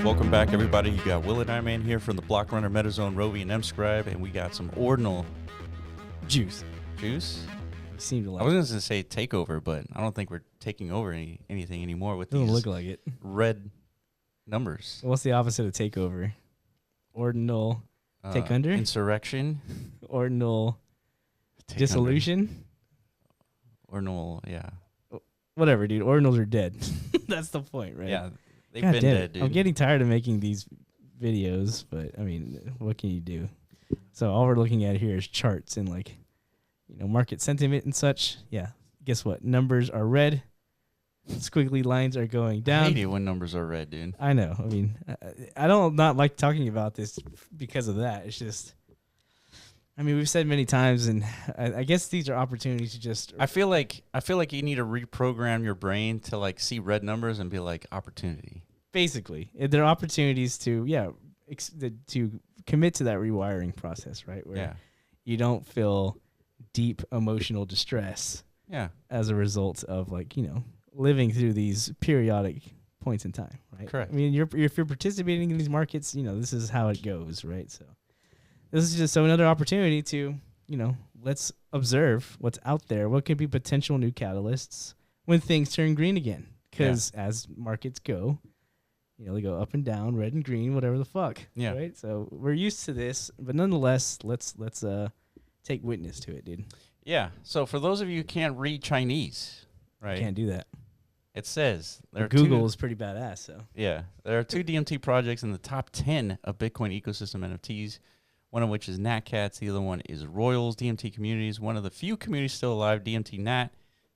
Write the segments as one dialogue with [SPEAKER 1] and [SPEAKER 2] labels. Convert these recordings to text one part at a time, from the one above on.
[SPEAKER 1] Welcome back, everybody. You got Will and I Man here from the Block Runner, MetaZone, Rovi, and MScribe, and we got some Ordinal
[SPEAKER 2] juice.
[SPEAKER 1] You
[SPEAKER 2] seem to like.
[SPEAKER 1] I was going to say takeover, but I don't think we're taking over anything anymore with
[SPEAKER 2] Doesn't
[SPEAKER 1] these
[SPEAKER 2] look like it.
[SPEAKER 1] red numbers.
[SPEAKER 2] What's the opposite of takeover? Ordinal take under?
[SPEAKER 1] Insurrection.
[SPEAKER 2] Ordinal
[SPEAKER 1] Take
[SPEAKER 2] dissolution?
[SPEAKER 1] under. Ordinal, yeah.
[SPEAKER 2] Whatever, dude. Ordinals are dead. That's the point, right?
[SPEAKER 1] Yeah, they've
[SPEAKER 2] God
[SPEAKER 1] been
[SPEAKER 2] damn
[SPEAKER 1] dead,
[SPEAKER 2] it.
[SPEAKER 1] dude.
[SPEAKER 2] I'm getting tired of making these videos, but I mean, what can you do? So all we're looking at here is charts and like, market sentiment and such. Yeah. Guess what? Numbers are red. Squiggly lines are going down.
[SPEAKER 1] I hate it when numbers are red, dude.
[SPEAKER 2] I know. I mean, I don't not like talking about this because of that. It's just, I mean, we've said many times, and I guess these are opportunities to just.
[SPEAKER 1] I feel like you need to reprogram your brain to like see red numbers and be like opportunity.
[SPEAKER 2] Basically, there are opportunities to to commit to that rewiring process, right? Where you don't feel deep emotional distress.
[SPEAKER 1] Yeah.
[SPEAKER 2] As a result of living through these periodic points in time, right?
[SPEAKER 1] Correct.
[SPEAKER 2] I mean, if you're participating in these markets, this is how it goes, right? So this is just another opportunity to, let's observe what's out there. What could be potential new catalysts when things turn green again? Because as markets go, they go up and down, red and green, whatever the fuck.
[SPEAKER 1] Yeah.
[SPEAKER 2] Right. So we're used to this, but nonetheless, let's take witness to it, dude.
[SPEAKER 1] Yeah. So for those of you who can't read Chinese, right?
[SPEAKER 2] Can't do that.
[SPEAKER 1] It says
[SPEAKER 2] Google is pretty badass, so.
[SPEAKER 1] Yeah. There are 2 DMT projects in the top 10 of Bitcoin ecosystem NFTs, one of which is NatCats. The other one is Royals DMT Communities. One of the few communities still alive, DMT Nat,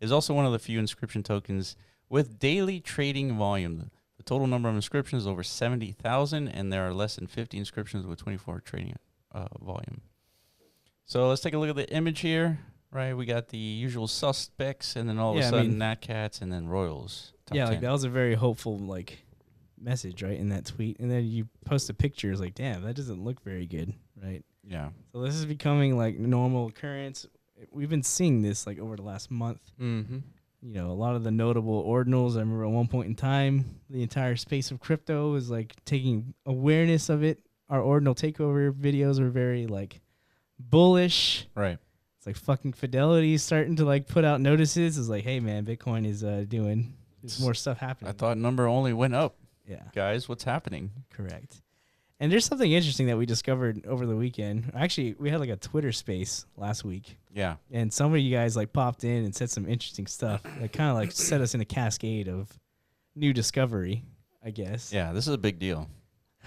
[SPEAKER 1] is also one of the few inscription tokens with daily trading volume. The total number of inscriptions is over 70,000, and there are less than 50 inscriptions with 24 trading volume. So let's take a look at the image here. Right, we got the usual suspects, and then all of a sudden, NatCats, and then Royals.
[SPEAKER 2] Yeah, like that was a very hopeful message, right, in that tweet. And then you post a picture, it's like, damn, that doesn't look very good, right?
[SPEAKER 1] Yeah.
[SPEAKER 2] So this is becoming normal occurrence. We've been seeing this over the last month.
[SPEAKER 1] Mm-hmm.
[SPEAKER 2] A lot of the notable ordinals. I remember at one point in time, the entire space of crypto was taking awareness of it. Our ordinal takeover videos were very bullish.
[SPEAKER 1] Right.
[SPEAKER 2] It's fucking Fidelity starting to put out notices. It's hey man, Bitcoin is there's more stuff happening.
[SPEAKER 1] I thought number only went up.
[SPEAKER 2] Yeah.
[SPEAKER 1] Guys, what's happening?
[SPEAKER 2] Correct. And there's something interesting that we discovered over the weekend. Actually, we had a Twitter space last week.
[SPEAKER 1] Yeah.
[SPEAKER 2] And some of you guys popped in and said some interesting stuff that kind of set us in a cascade of new discovery, I guess.
[SPEAKER 1] Yeah, this is a big deal.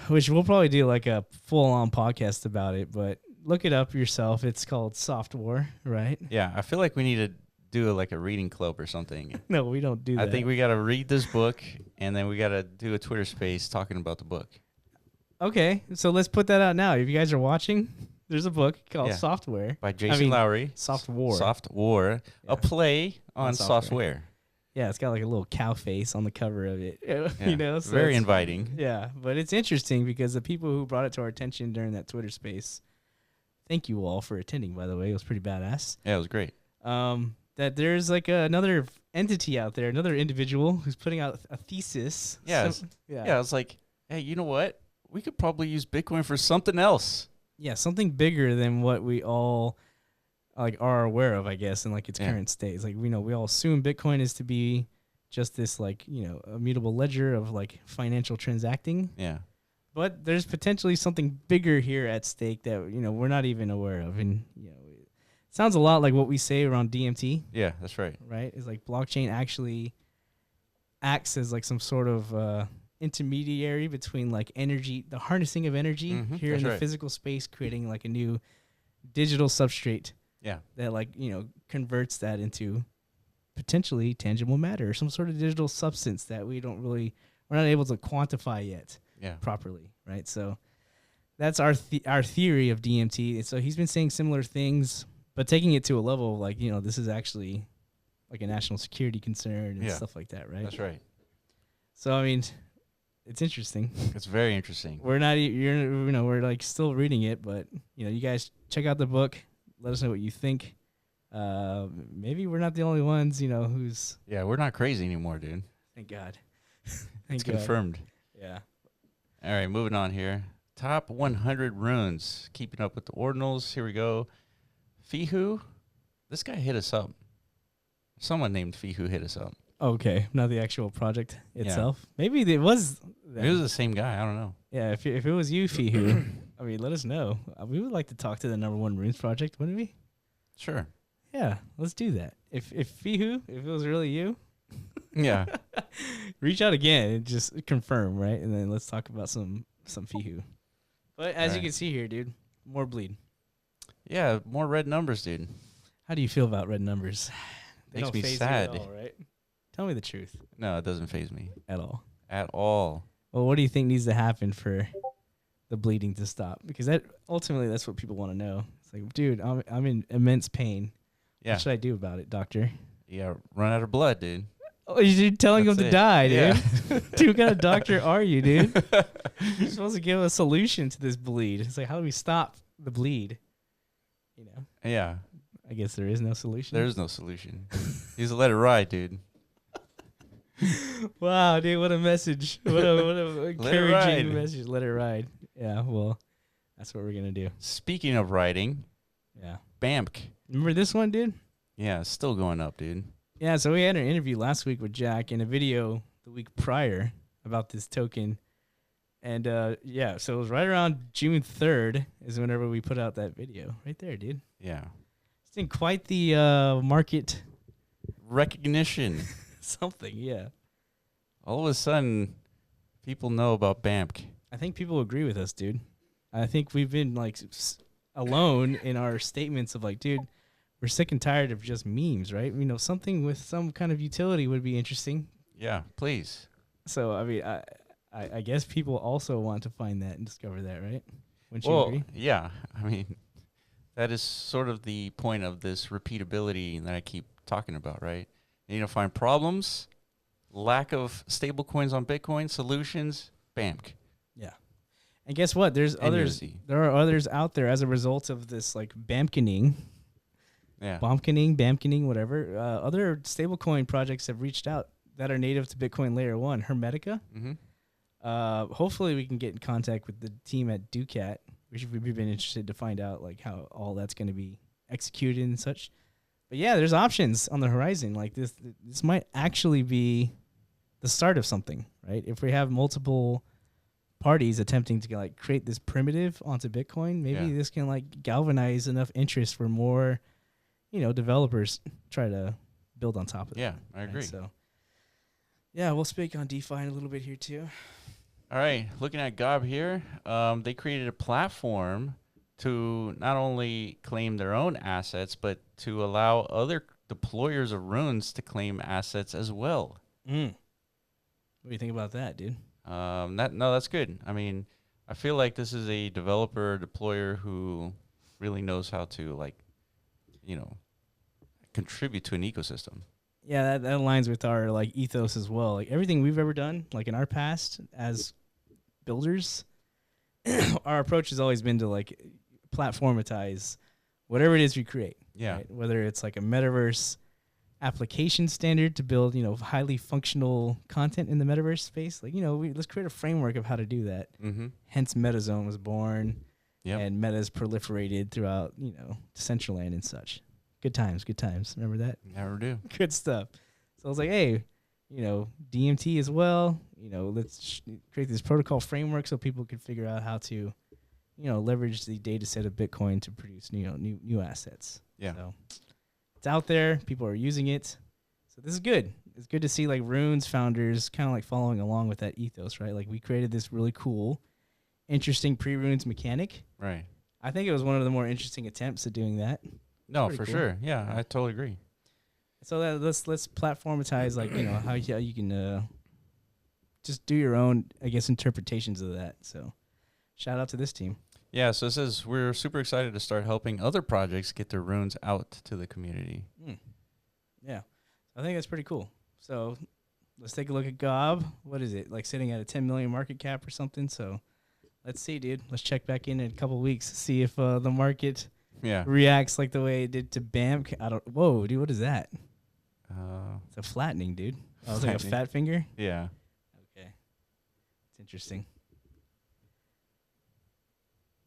[SPEAKER 2] Which we'll probably do a full-on podcast about it, but look it up yourself. It's called Soft War, right?
[SPEAKER 1] Yeah, I feel like we need to do a reading club or something.
[SPEAKER 2] No, we don't do that.
[SPEAKER 1] I think we got to read this book, and then we got to do a Twitter space talking about the book.
[SPEAKER 2] Okay, so let's put that out now. If you guys are watching, there's a book called Software.
[SPEAKER 1] By Jason Lowry.
[SPEAKER 2] Soft War.
[SPEAKER 1] Soft War. Yeah. A play on software.
[SPEAKER 2] Yeah, it's got a little cow face on the cover of it.
[SPEAKER 1] Yeah. So very inviting.
[SPEAKER 2] Yeah, but it's interesting because the people who brought it to our attention during that Twitter space, thank you all for attending, by the way. It was pretty badass.
[SPEAKER 1] Yeah, it was great.
[SPEAKER 2] That there's another entity out there, another individual who's putting out a thesis.
[SPEAKER 1] Yeah. I was hey, you know what? We could probably use Bitcoin for something else.
[SPEAKER 2] Yeah, something bigger than what we all are aware of, I guess, in its current state. It's we all assume Bitcoin is to be just this immutable ledger of financial transacting.
[SPEAKER 1] Yeah.
[SPEAKER 2] But there's potentially something bigger here at stake that we're not even aware of, and it sounds a lot like what we say around DMT.
[SPEAKER 1] Yeah, that's right.
[SPEAKER 2] Right, it's blockchain actually acts as some sort of intermediary between energy, the harnessing of energy here in the physical space, creating a new digital substrate.
[SPEAKER 1] Yeah,
[SPEAKER 2] that converts that into potentially tangible matter, some sort of digital substance that we're not able to quantify yet.
[SPEAKER 1] Yeah.
[SPEAKER 2] Properly, right? So that's our theory of DMT. And so he's been saying similar things, but taking it to a level of this is actually a national security concern and stuff like that, right?
[SPEAKER 1] That's right.
[SPEAKER 2] So I mean, it's interesting.
[SPEAKER 1] It's very interesting.
[SPEAKER 2] We're not we're still reading it, but you guys check out the book. Let us know what you think. Maybe we're not the only ones who's.
[SPEAKER 1] Yeah, we're not crazy anymore, dude.
[SPEAKER 2] Thank God.
[SPEAKER 1] It's confirmed.
[SPEAKER 2] Yeah.
[SPEAKER 1] All right, moving on here. Top 100 runes. Keeping up with the ordinals. Here we go. Fihu. This guy hit us up. Someone named Fihu hit us up.
[SPEAKER 2] Okay, not the actual project itself. Maybe it was.
[SPEAKER 1] It was the same guy. I don't know.
[SPEAKER 2] Yeah, if it was you, Fihu, I mean, let us know. We would like to talk to the #1 runes project, wouldn't we?
[SPEAKER 1] Sure.
[SPEAKER 2] Yeah, let's do that. If Fihu, if it was really you,
[SPEAKER 1] Yeah.
[SPEAKER 2] reach out again and just confirm, right? And then let's talk about some Fihu. But as you can see here, dude, more bleed.
[SPEAKER 1] Yeah, more red numbers, dude.
[SPEAKER 2] How do you feel about red numbers? They
[SPEAKER 1] Makes
[SPEAKER 2] don't
[SPEAKER 1] me
[SPEAKER 2] faze you
[SPEAKER 1] sad.
[SPEAKER 2] at all, right? Tell me the truth.
[SPEAKER 1] No, it doesn't faze me
[SPEAKER 2] At all.
[SPEAKER 1] at all.
[SPEAKER 2] Well, what do you think needs to happen for the bleeding to stop? Because ultimately that's what people want to know. It's like, dude, I'm in immense pain.
[SPEAKER 1] Yeah.
[SPEAKER 2] What should I do about it, doctor?
[SPEAKER 1] Yeah, run out of blood, dude.
[SPEAKER 2] Oh, you're telling him
[SPEAKER 1] That's
[SPEAKER 2] to
[SPEAKER 1] it.
[SPEAKER 2] die, dude.
[SPEAKER 1] Yeah.
[SPEAKER 2] Dude, what kind of doctor are you, dude? You're supposed to give a solution to this bleed. It's like, how do we stop the bleed? You know,
[SPEAKER 1] Yeah.
[SPEAKER 2] I guess there is no solution.
[SPEAKER 1] There's no solution. He's let it ride, dude.
[SPEAKER 2] Wow, dude, what a message. What a encouraging
[SPEAKER 1] ride.
[SPEAKER 2] message. Let it ride. Yeah, well, that's what we're going to do.
[SPEAKER 1] Speaking of riding,
[SPEAKER 2] Yeah.
[SPEAKER 1] BAMK.
[SPEAKER 2] Remember this one, dude?
[SPEAKER 1] Yeah, it's still going up, dude.
[SPEAKER 2] Yeah, so we had an interview last week with Jack and a video the week prior about this token. And yeah, so it was right around June 3rd is whenever we put out that video. Right there, dude.
[SPEAKER 1] Yeah.
[SPEAKER 2] It's in quite the market
[SPEAKER 1] Recognition.
[SPEAKER 2] something, yeah.
[SPEAKER 1] All of a sudden, people know about BAMK.
[SPEAKER 2] I think people agree with us, dude. I think we've been like alone in our statements of like, dude, we're sick and tired of just memes, right? You know, something with some kind of utility would be interesting.
[SPEAKER 1] Yeah, please.
[SPEAKER 2] So, I mean, I guess people also want to find that and discover that, right? Wouldn't you agree?
[SPEAKER 1] Yeah. I mean, that is sort of the point of this repeatability that I keep talking about, right? You need to find problems, lack of stable coins on Bitcoin, solutions, BAMK.
[SPEAKER 2] Yeah. And guess what? There's others.
[SPEAKER 1] NUSD.
[SPEAKER 2] There are others out there as a result of this, like BAMKing,
[SPEAKER 1] Yeah.
[SPEAKER 2] BAMKing, whatever. Other stablecoin projects have reached out that are native to Bitcoin Layer 1, Hermetica.
[SPEAKER 1] Mm-hmm.
[SPEAKER 2] Hopefully we can get in contact with the team at Ducat. We've been interested to find out like how all that's going to be executed and such. But yeah, there's options on the horizon. Like this might actually be the start of something, right? If we have multiple parties attempting to like create this primitive onto Bitcoin, maybe this can like galvanize enough interest for more, developers try to build on top of it.
[SPEAKER 1] Yeah, I agree.
[SPEAKER 2] Right? So yeah, we'll speak on DeFi in a little bit here too.
[SPEAKER 1] All right, looking at Gob here, they created a platform to not only claim their own assets, but to allow other deployers of runes to claim assets as well.
[SPEAKER 2] What do you think about that, dude?
[SPEAKER 1] That's good. I mean, I feel like this is a developer deployer who really knows how to contribute to an ecosystem.
[SPEAKER 2] Yeah, that aligns with our like ethos as well. Like everything we've ever done, like in our past as builders, our approach has always been to like platformatize whatever it is we create.
[SPEAKER 1] Yeah.
[SPEAKER 2] Right? Whether it's like a metaverse application standard to build, highly functional content in the metaverse space. Like, let's create a framework of how to do that.
[SPEAKER 1] Mm-hmm.
[SPEAKER 2] Hence MetaZone was born.
[SPEAKER 1] Yep.
[SPEAKER 2] And Meta's proliferated throughout, Decentraland and such. Good times. Remember that?
[SPEAKER 1] Never do.
[SPEAKER 2] Good stuff. So I was like, hey, DMT as well. Let's create this protocol framework so people can figure out how to, leverage the data set of Bitcoin to produce, new assets.
[SPEAKER 1] Yeah.
[SPEAKER 2] So it's out there. People are using it. So this is good. It's good to see like Rune's founders kind of like following along with that ethos, right? Like we created this really cool, interesting pre-Runes mechanic.
[SPEAKER 1] Right.
[SPEAKER 2] I think it was one of the more interesting attempts at doing that.
[SPEAKER 1] No,
[SPEAKER 2] Pretty
[SPEAKER 1] for
[SPEAKER 2] cool.
[SPEAKER 1] sure. Yeah, I totally agree.
[SPEAKER 2] So let's platformatize like how you can just do your own, I guess, interpretations of that. So shout out to this team.
[SPEAKER 1] Yeah, so it says we're super excited to start helping other projects get their runes out to the community.
[SPEAKER 2] Yeah, I think that's pretty cool. So let's take a look at Gob. What is it, like sitting at a 10 million market cap or something? So let's see, dude. Let's check back in a couple of weeks, see if the market reacts like the way it did to BAMK. Whoa, dude, what is that? It's a flattening, dude. Oh, it's like a fat finger?
[SPEAKER 1] Yeah.
[SPEAKER 2] Okay. It's interesting.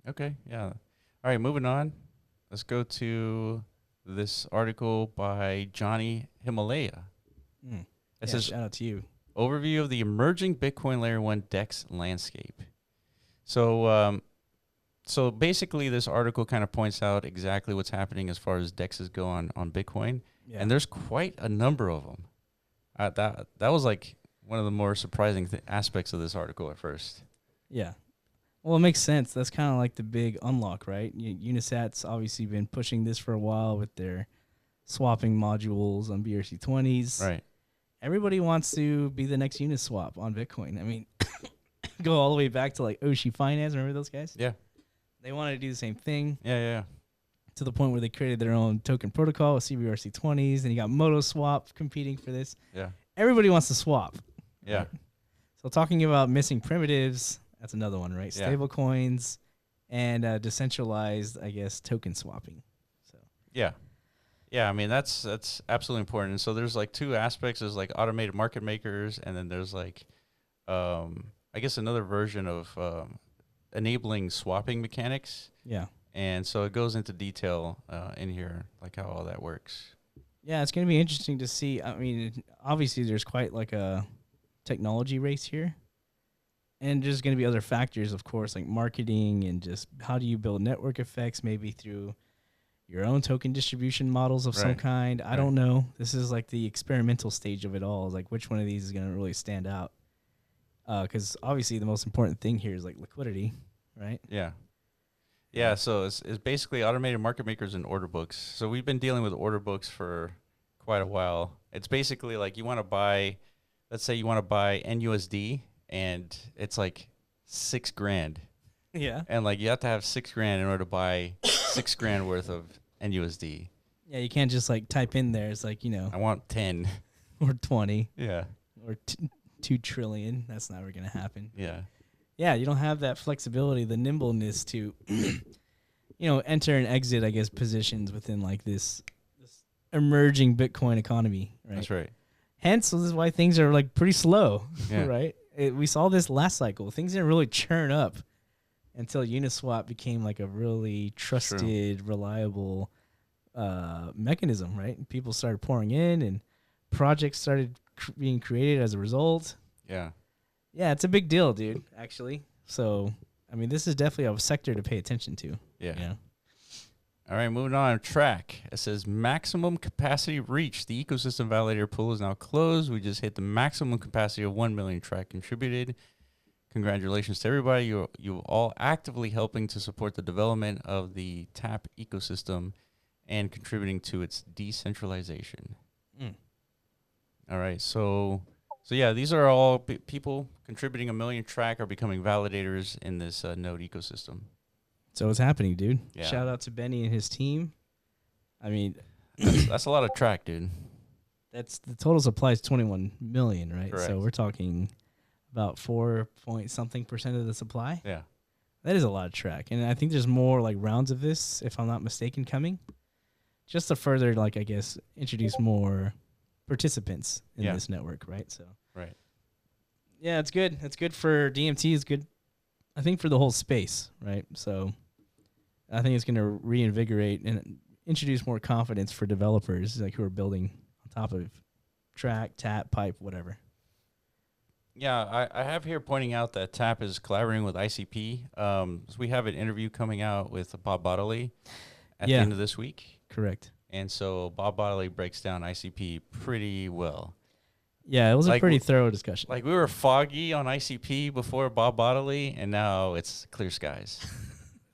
[SPEAKER 1] Okay, yeah. All right, moving on. Let's go to this article by Johnny Himalaya.
[SPEAKER 2] Mm.
[SPEAKER 1] It
[SPEAKER 2] Yeah,
[SPEAKER 1] says
[SPEAKER 2] shout out to you.
[SPEAKER 1] overview of the emerging Bitcoin Layer 1 DEX landscape. So, so basically, this article kind of points out exactly what's happening as far as DEXs go on Bitcoin,
[SPEAKER 2] Yeah.
[SPEAKER 1] and there's quite a number of them. That was like one of the more surprising aspects of this article at first.
[SPEAKER 2] Yeah. Well, it makes sense. That's kind of like the big unlock, right? Unisat's obviously been pushing this for a while with their swapping modules on BRC20s.
[SPEAKER 1] Right.
[SPEAKER 2] Everybody wants to be the next Uniswap on Bitcoin. I mean, go all the way back to like Oshi Finance. Remember those guys?
[SPEAKER 1] Yeah.
[SPEAKER 2] They wanted to do the same thing.
[SPEAKER 1] Yeah.
[SPEAKER 2] To the point where they created their own token protocol with CBRC20s, and you got MotoSwap competing for this.
[SPEAKER 1] Yeah.
[SPEAKER 2] Everybody wants to swap.
[SPEAKER 1] Yeah.
[SPEAKER 2] Right? So talking about missing primitives, that's another one, right?
[SPEAKER 1] Yeah.
[SPEAKER 2] Stable coins and decentralized, I guess, token swapping. So
[SPEAKER 1] Yeah. Yeah, I mean that's absolutely important. And so there's like two aspects. There's like automated market makers, and then there's like I guess another version of enabling swapping mechanics.
[SPEAKER 2] yeah.
[SPEAKER 1] And so it goes into detail in here, like how all that works.
[SPEAKER 2] Yeah, it's going to be interesting to see. I mean, obviously there's quite like a technology race here. And there's going to be other factors, of course, like marketing and just how do you build network effects, maybe through your own token distribution models of some
[SPEAKER 1] Right.
[SPEAKER 2] kind. I don't know. This is like the experimental stage of it all. Like which one of these is going to really stand out? Because obviously the most important thing here is like liquidity, right?
[SPEAKER 1] Yeah. Yeah, so it's basically automated market makers and order books. So we've been dealing with order books for quite a while. It's basically like you want to buy, let's say you want to buy NUSD, and it's like $6,000.
[SPEAKER 2] Yeah.
[SPEAKER 1] And like you have to have $6,000 in order to buy $6,000 worth of NUSD.
[SPEAKER 2] Yeah, you can't just like type in there. It's like,
[SPEAKER 1] I want 10.
[SPEAKER 2] or 20
[SPEAKER 1] Yeah.
[SPEAKER 2] or 2 trillion. That's never going to happen.
[SPEAKER 1] Yeah.
[SPEAKER 2] Yeah, you don't have that flexibility, the nimbleness to, enter and exit, I guess, positions within like this emerging Bitcoin economy, right?
[SPEAKER 1] That's right.
[SPEAKER 2] Hence, this is why things are like pretty slow,
[SPEAKER 1] Yeah.
[SPEAKER 2] right? We saw this last cycle. Things didn't really churn up until Uniswap became like a really trusted, reliable mechanism, right? People started pouring in, and projects started being created as a result.
[SPEAKER 1] Yeah.
[SPEAKER 2] Yeah, it's a big deal, dude, actually. So, I mean, this is definitely a sector to pay attention to.
[SPEAKER 1] Yeah. All right, moving on. Trac. It says maximum capacity reached. The ecosystem validator pool is now closed. We just hit the maximum capacity of 1 million Trac contributed. Congratulations to everybody. You're all actively helping to support the development of the TAP ecosystem and contributing to its decentralization. All right, so yeah, these are all people contributing 1 million Trac are becoming validators in this node ecosystem.
[SPEAKER 2] So it's happening, dude.
[SPEAKER 1] Yeah.
[SPEAKER 2] Shout out to Benny and his team. I mean,
[SPEAKER 1] that's a lot of Trac, dude.
[SPEAKER 2] that's the total supply is 21 million, right?
[SPEAKER 1] Correct.
[SPEAKER 2] So we're talking about 4-point-something% of the supply.
[SPEAKER 1] Yeah.
[SPEAKER 2] That is a lot of Trac, and I think there's more like rounds of this, if I'm not mistaken, coming. Just to further, like, I guess, introduce more participants in this network, right? So.
[SPEAKER 1] Right.
[SPEAKER 2] Yeah, it's good. It's good for DMT. It's good, I think, for the whole space, right? So I think it's going to reinvigorate and introduce more confidence for developers like who are building on top of Trac, TAP, Pipe, whatever.
[SPEAKER 1] Yeah, I have here pointing out that TAP is collaborating with ICP. So we have an interview coming out with Bob Bodley at the end of this week.
[SPEAKER 2] Correct.
[SPEAKER 1] And so Bob Bodley breaks down ICP pretty well.
[SPEAKER 2] Yeah, it was a pretty thorough discussion.
[SPEAKER 1] Like we were foggy on ICP before Bob Bodley, and now it's clear skies.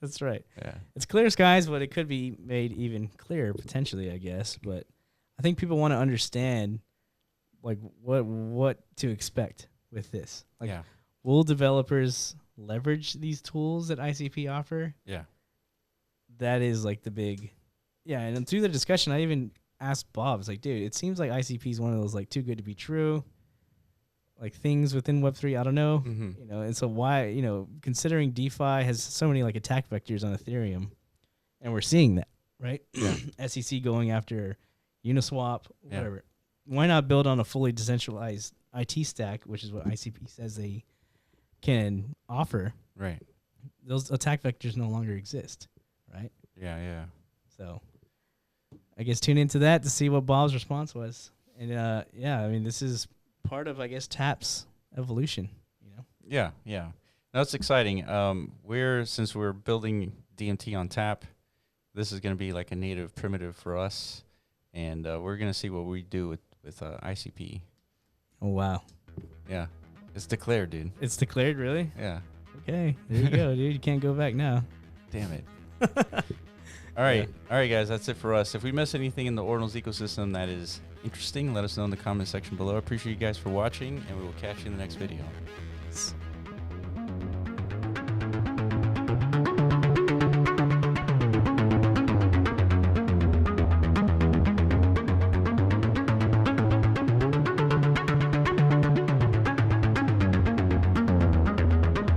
[SPEAKER 2] That's right.
[SPEAKER 1] Yeah.
[SPEAKER 2] It's clear skies, but it could be made even clearer potentially, I guess. But I think people want to understand like what to expect with this. Like, will developers leverage these tools that ICP offer?
[SPEAKER 1] Yeah.
[SPEAKER 2] That is like the big, and then through the discussion, I even asked Bob, it's like, dude, it seems like ICP is one of those like too good to be true, like things within Web3. I don't know, and so why, considering DeFi has so many like attack vectors on Ethereum, and we're seeing that, right?
[SPEAKER 1] Yeah.
[SPEAKER 2] SEC going after Uniswap, whatever. Why not build on a fully decentralized IT stack, which is what ICP says they can offer?
[SPEAKER 1] Right.
[SPEAKER 2] those attack vectors no longer exist, right?
[SPEAKER 1] Yeah.
[SPEAKER 2] So I guess tune into that to see what Bob's response was. And yeah, I mean, this is part of, I guess, Tap's evolution, you know?
[SPEAKER 1] Yeah. That's exciting. Since we're building DMT on Tap, this is going to be like a native primitive for us, and we're going to see what we do with ICP.
[SPEAKER 2] Oh, wow.
[SPEAKER 1] Yeah. It's declared, dude.
[SPEAKER 2] It's declared, really?
[SPEAKER 1] Yeah.
[SPEAKER 2] Okay. There you go, dude. You can't go back now.
[SPEAKER 1] Damn it. All right. All right, guys. That's it for us. If we miss anything in the Ordinals ecosystem that is interesting, let us know in the comment section below. I appreciate you guys for watching, and we will catch you in the next video.